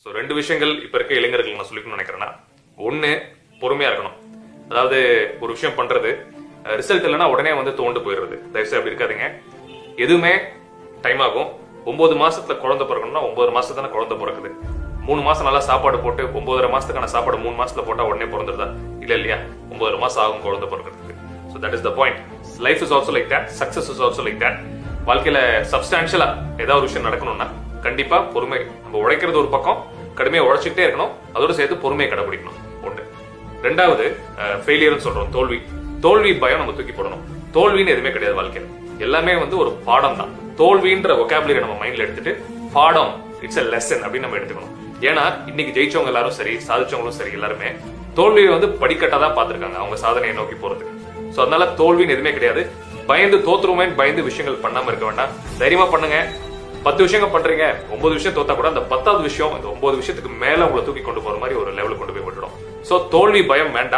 So 2 விஷயங்கள் இப்ப இருக்க இளைஞர்கள் நான் சொல்லிக்கணும்னு நினைக்கிறேன்னா, ஒண்ணு பொறுமையா இருக்கணும். அதாவது ஒரு விஷயம் பண்றது ரிசல்ட் இல்லைன்னா உடனே வந்து தோண்டு போயிடுறது. தயவுசெய்து அப்படி இருக்காதீங்க. எதுவுமே டைம் ஆகும். 9 மாசத்துல குழந்தை பிறக்கணும்னா 9 மாசத்துல தானே குழந்தை பிறக்குது. 3 மாசம் நல்லா சாப்பாடு போட்டு 9.5 மாசத்துக்கான சாப்பாடு 3 மாசத்துல போட்டா உடனே பிறந்துருதா? இல்ல இல்லையா? 9 மாசம் ஆகும் குழந்தை பிறக்கிறதுக்கு. So that is the point. Life is also like that, success is also like that. வாழ்க்கையில சப்ஸ்டான்ஷியலா ஏதாவது ஒரு விஷயம் நடக்கணும்னா கண்டிப்பா பொறுமை. நம்ம உழைக்கிறது ஒரு பக்கம், கடுமையா உழைச்சிக்கிட்டே இருக்கணும். அதோட சேர்த்து பொறுமையை கடைபிடிக்கணும். ஒன்று. ரெண்டாவது, ஃபெயிலியர்னு சொல்றோம், தோல்வி. தோல்வி பயம் நம்ம தூக்கி போடணும். தோல்வின்னு எதுவுமே கிடையாது வாழ்க்கையில. எல்லாமே வந்து ஒரு பாடம் தான். தோல்வின்ற ஒகாபுலரி நம்ம மைண்ட்ல எடுத்துட்டு பாடம், இட்ஸ் a லெசன் அப்படின்னு நம்ம எடுத்துக்கணும். ஏன்னா இன்னைக்கு ஜெயிச்சவங்க எல்லாரும் சரி, சாதிச்சவங்களும் சரி, எல்லாருமே தோல்வியை வந்து படிக்கட்டா தான் பார்த்திருக்காங்க அவங்க சாதனையை நோக்கி போறதுக்கு. சோ அதனால தோல்வின்னு எதுவுமே கிடையாது. பயந்து தோத்துருமே பயந்து விஷயங்கள் பண்ணாம இருக்க வேண்டாம். தைரியமா பண்ணுங்க. 10 விஷயங்கள் பண்றீங்க, 9 விஷயம் தோத்தா கூட அந்த 10வது விஷயம் அந்த 9 விஷயத்துக்கு மேல உங்களை தூக்கி கொண்டு போற மாதிரி ஒரு லெவலுக்கு கொண்டு போய் விட்டுடும். சோ தோல்வி பயம் வேண்டாம்.